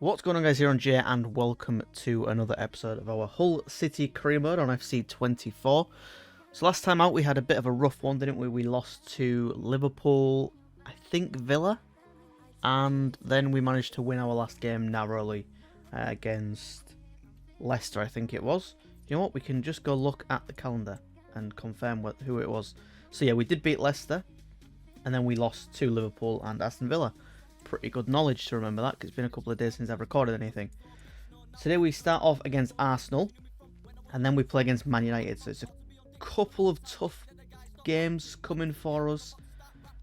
What's going on, guys? EirronJ, and welcome to another episode of our Hull City career mode on FC24. So last time out we had a bit of a rough one, didn't we? We lost to Liverpool, I think Villa, and then we managed to win our last game narrowly against Leicester, I think it was. You know what? We can just go look at the calendar and confirm who it was. So yeah, we did beat Leicester, and then we lost to Liverpool and Aston Villa. Pretty good knowledge to remember that, because it's been a couple of days since I've recorded anything. Today we start off against Arsenal, and then we play against Man United, so it's a couple of tough games coming for us.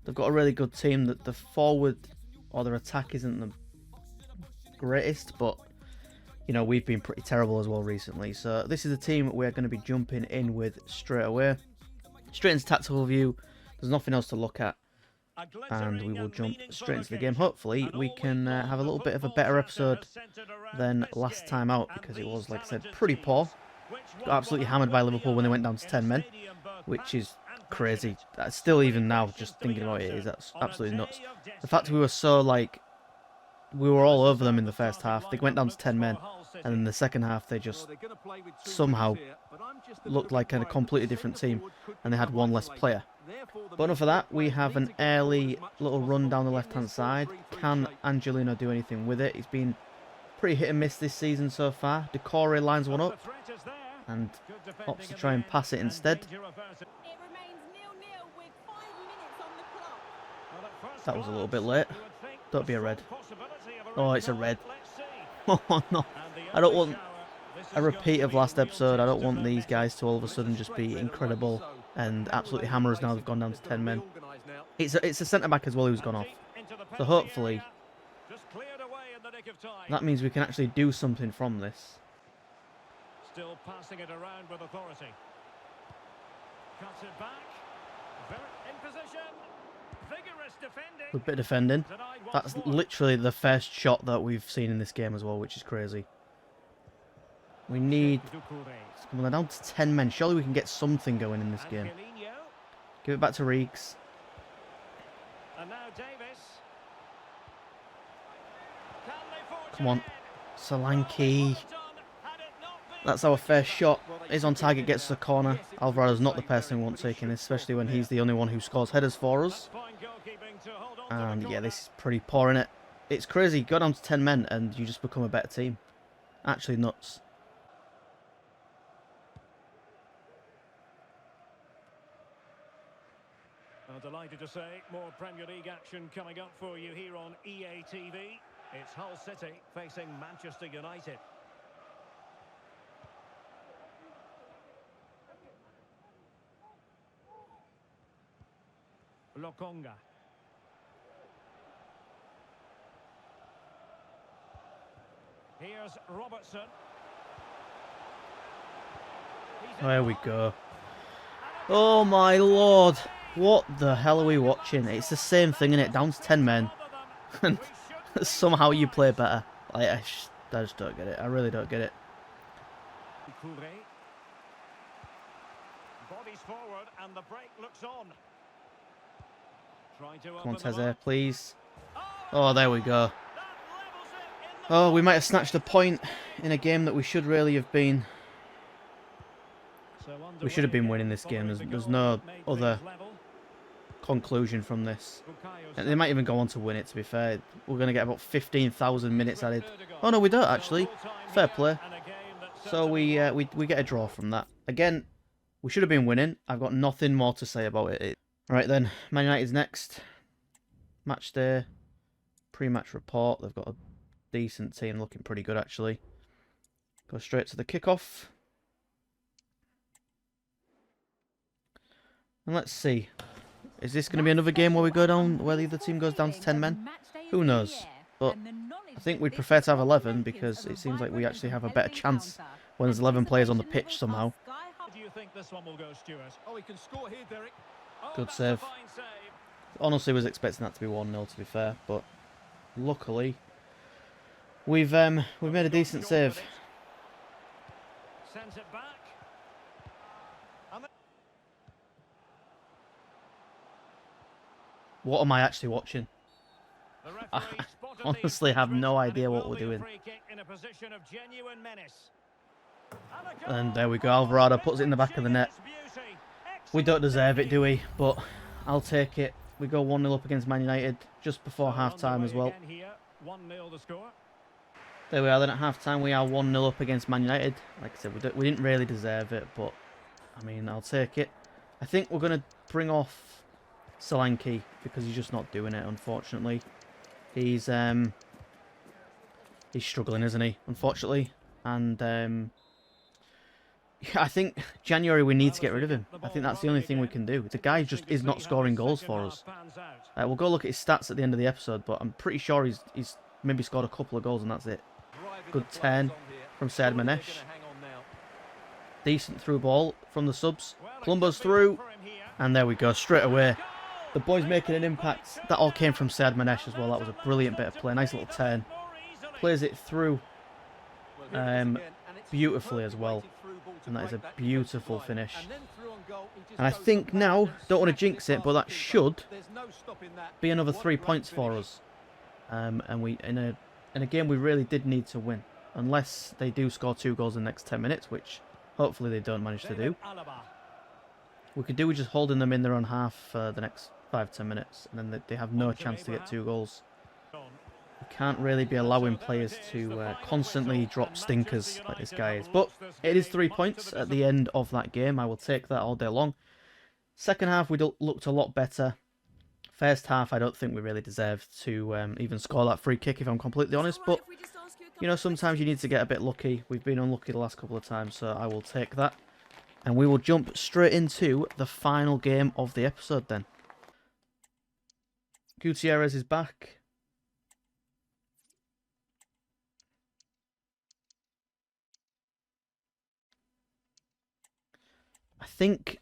They've got a really good team. That the forward or their attack isn't the greatest, but you know, we've been pretty terrible as well recently. So this is a team we're going to be jumping in with straight away. Straight into tactical view. There's nothing else to look at, and we will jump straight into the game. Hopefully we can have a little bit of a better episode than last time out, because it was, like I said, pretty poor. Got absolutely hammered by Liverpool when they went down to 10 men, which is crazy. Still, even now, just thinking about it, that's absolutely nuts. The fact we were so, like, we were all over them in the first half. They went down to 10 men, and in the second half they just somehow looked like a completely different team, and they had one less player. But enough of that. We have an early little run down the left-hand side. Can Angelino do anything with it? He's been pretty hit and miss this season so far. Decore lines one up and opts to try and pass it instead. That was a little bit late. Don't be a red. Oh, it's a red. Oh no. I don't want a repeat of last episode. I don't want these guys to all of a sudden just be incredible and absolutely hammer us now they've gone down to 10 men. It's a centre-back as well who's gone off. So hopefully that means we can actually do something from this. Still passing it around with authority. Cuts it back. In position. Vigorous defending. Good bit of defending. That's literally the first shot that we've seen in this game as well, which is crazy. We need... Come on, down to 10 men. Surely we can get something going in this game. Give it back to Reeks. Come on. Solanke. That's our first shot. Is on target, gets the corner. Alvarado's not the person we want taking, especially when he's the only one who scores headers for us. And yeah, this is pretty poor, innit? It's crazy. Go down to 10 men and you just become a better team. Actually nuts. Delighted to say more Premier League action coming up for you here on EA TV. It's Hull City facing Manchester United. Lokonga. Here's Robertson. There we go. Oh my lord. What the hell are we watching? It's the same thing, innit? Down to 10 men. And somehow you play better. I just don't get it. I really don't get it. Bodies forward and the break looks on. Come on, Teze, please. Oh, there we go. Oh, we might have snatched a point in a game that we should really have been. We should have been winning this game. There's no other conclusion from this. And they might even go on to win it, to be fair. We're going to get about 15,000 minutes added. Oh no, we don't actually. Fair play. So we get a draw from that. Again, we should have been winning. I've got nothing more to say about it. Right then, Man United's next. Match day. Pre-match report. They've got a decent team, looking pretty good actually. Go straight to the kickoff. And let's see. Is this going to be another game where we go down, where the other team goes down to 10 men? Who knows? But I think we'd prefer to have 11, because it seems like we actually have a better chance when there's 11 players on the pitch somehow. Good save. Honestly, was expecting that to be 1-0, to be fair, but luckily we've made a decent save. What am I actually watching? The I referee spotted the honestly have infringement, no and idea it what will we're be a doing. free kick in a position of genuine menace. And there we go. Alvarado puts it in the back of the net. We don't deserve it, do we? But I'll take it. We go 1-0 up against Man United just before half-time as well. 1-0 the score. There we are then at half-time. We are 1-0 up against Man United. Like I said, we didn't really deserve it, but, I mean, I'll take it. I think we're going to bring off Solanke because he's just not doing it, unfortunately. He's struggling, isn't he? Unfortunately. And, yeah, I think January we need to get rid of him. I think that's the only thing we can do. The guy just is not scoring goals for us. We'll go look at his stats at the end of the episode, but I'm pretty sure he's maybe scored a couple of goals and that's it. Good 10 from Saad Manesh. Decent through ball from the subs. Columbo's through. And there we go, straight away. The boy's making an impact. That all came from Saad Manesh as well. That was a brilliant bit of play. Nice little turn. Plays it through beautifully as well. And that is a beautiful finish. And I think now, don't want to jinx it, but that should be another 3 points for us. And we in a game we really did need to win. Unless they do score 2 goals in the next 10 minutes, which hopefully they don't manage to do. We could do with just holding them in their own half for the next 5-10 minutes. And then they have no chance to get 2 goals. We can't really be allowing players to constantly drop stinkers like this guy is. But it is 3 points at the end of that game. I will take that all day long. Second half, we looked a lot better. First half, I don't think we really deserved to even score that free kick, if I'm completely honest. But, you know, sometimes you need to get a bit lucky. We've been unlucky the last couple of times, so I will take that. And we will jump straight into the final game of the episode then. Gutierrez is back. I think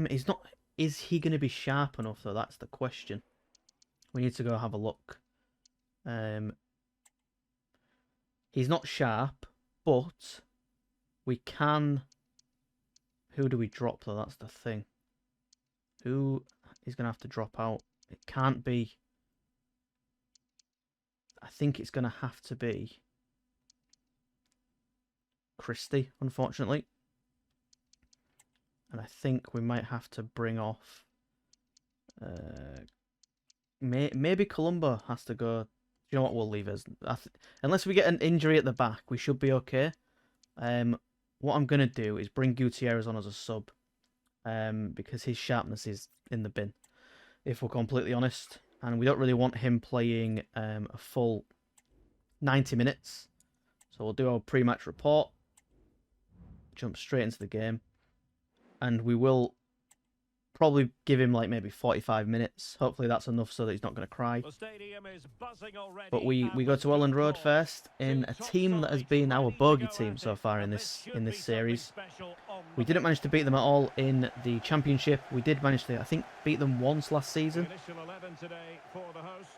he's not. Is he going to be sharp enough though? That's the question. We need to go have a look. He's not sharp, but we can. Who do we drop though? That's the thing. Who is going to have to drop out? It can't be. I think it's going to have to be Christie, unfortunately. And I think we might have to bring off... maybe Columbo has to go... You know what, we'll leave us. Unless we get an injury at the back, we should be okay. What I'm going to do is bring Gutierrez on as a sub. Because his sharpness is in the bin, if we're completely honest. And we don't really want him playing a full 90 minutes. So we'll do our pre-match report. Jump straight into the game. And we will probably give him like maybe 45 minutes. Hopefully that's enough so that he's not going to cry. But we go to Elland Road first in a team that has been our bogey team so far in this series. We didn't manage to beat them at all in the Championship. We did manage to, I think, beat them once last season.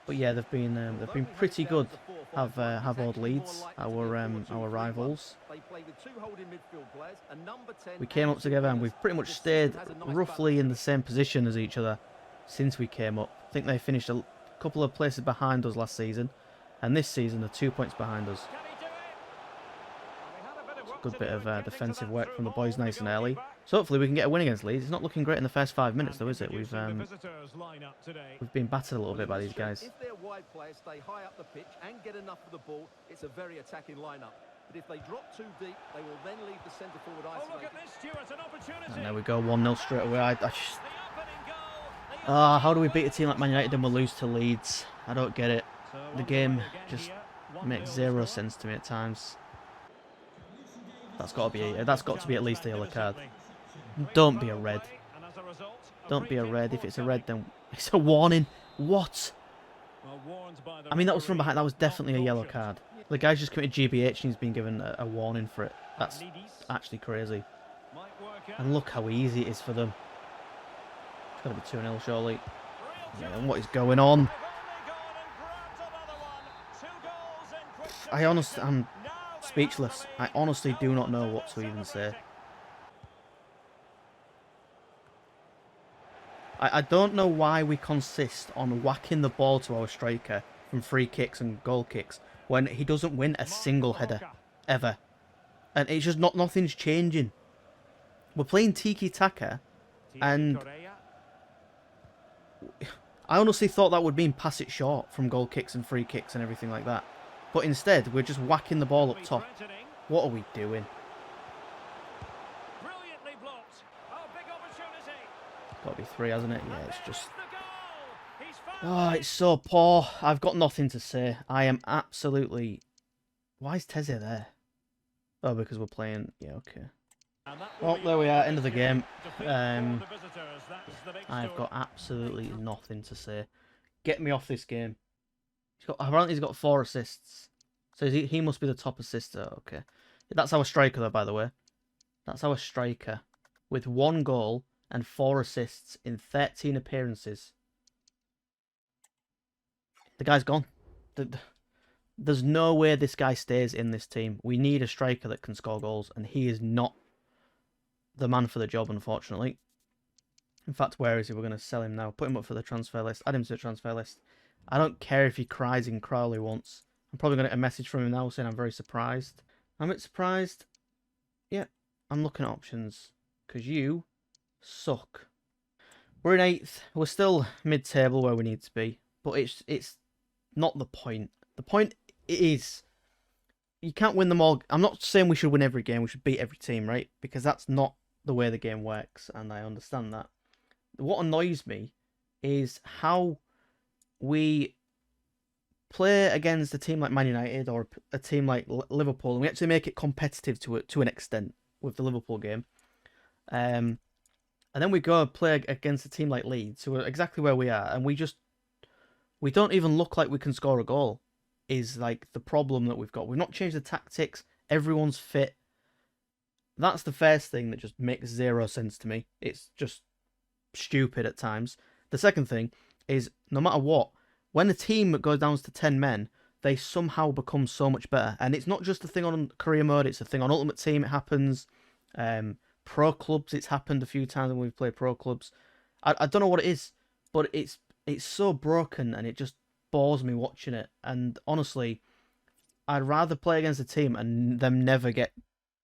But yeah, they've been pretty good. Have old Leeds, our rivals. We came up together and we've pretty much stayed roughly in the same position as each other since we came up. I think they finished a couple of places behind us last season, and this season they're 2 points behind us. Good bit of defensive work from the boys nice and early. So hopefully we can get a win against Leeds. It's not looking great in the first 5 minutes though, is it? We've been battered a little bit by these guys. If their wide players stay high up the pitch and get enough of the ball, it's a very attacking lineup. But if they drop too deep, they will then leave the centre forward isolated. And there we go, 1-0 straight away. How do we beat a team like Man United and we'll lose to Leeds? I don't get it. The game just makes zero sense to me at times. That's got to be at least a yellow card. Don't be a red. Don't be a red. If it's a red, then it's a warning. What? I mean, that was from behind. That was definitely a yellow card. The guy's just committed GBH and he's been given a warning for it. That's actually crazy. And look how easy it is for them. It's got to be 2-0 surely. Yeah, and what is going on? I'm speechless. I honestly do not know what to even say. I don't know why we consist on whacking the ball to our striker from free kicks and goal kicks when he doesn't win a single header, ever. And it's just nothing's changing. We're playing tiki-taka, and I honestly thought that would mean pass it short from goal kicks and free kicks and everything like that. But instead, we're just whacking the ball up top. What are we doing? Got to be 3, hasn't it? Yeah, it's just... Oh, it's so poor. I've got nothing to say. I am absolutely... Why is Teze there? Oh, because we're playing... Yeah, okay. Well, there we are. End of the game. I've got absolutely nothing to say. Get me off this game. Apparently he's got 4 assists. So he must be the top assister. Okay. That's our striker, though, by the way. That's our striker. With 1 goal and 4 assists in 13 appearances. The guy's gone. There's no way this guy stays in this team. We need a striker that can score goals, and he is not the man for the job, unfortunately. In fact, where is he? We're going to sell him now. Put him up for the transfer list. Add him to the transfer list. I don't care if he cries in Crowley once. I'm probably going to get a message from him now saying I'm very surprised. I'm a bit surprised. Yeah, I'm looking at options. Because you suck. We're in 8th. We're still mid-table where we need to be. But it's not the point. The point is, you can't win them all. I'm not saying we should win every game. We should beat every team, right? Because that's not the way the game works. And I understand that. What annoys me is how we play against a team like Man United or a team like Liverpool, and we actually make it competitive to an extent with the Liverpool game. And then we go play against a team like Leeds, who are exactly where we are, and we don't even look like we can score a goal. Is like the problem that we've got. We've not changed the tactics. Everyone's fit. That's the first thing that just makes 0 sense to me. It's just stupid at times. The second thing is, no matter what, when a team goes down to 10 men, they somehow become so much better. And it's not just a thing on career mode, it's a thing on Ultimate Team, it happens. Pro clubs, it's happened a few times when we've played pro clubs. I don't know what it is, but it's so broken and it just bores me watching it. And honestly, I'd rather play against a team and them never get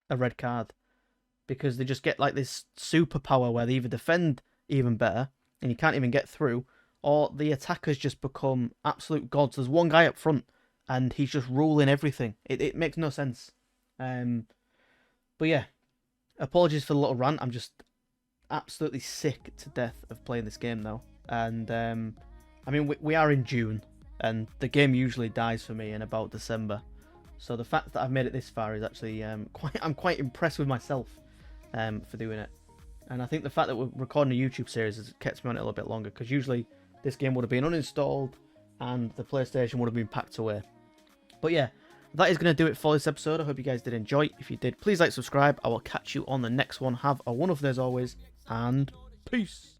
a red card, because they just get like this superpower where they either defend even better and you can't even get through, or the attackers just become absolute gods. There's one guy up front and he's just ruling everything. It makes no sense. But yeah, apologies for the little rant. I'm just absolutely sick to death of playing this game now. And I mean, we are in June, and the game usually dies for me in about December. So the fact that I've made it this far is actually I'm quite impressed with myself for doing it. And I think the fact that we're recording a YouTube series has kept me on it a little bit longer, because usually this game would have been uninstalled and the PlayStation would have been packed away. But yeah, that is going to do it for this episode. I hope you guys did enjoy. If you did, please like, subscribe. I will catch you on the next one. Have a wonderful day as always, and peace.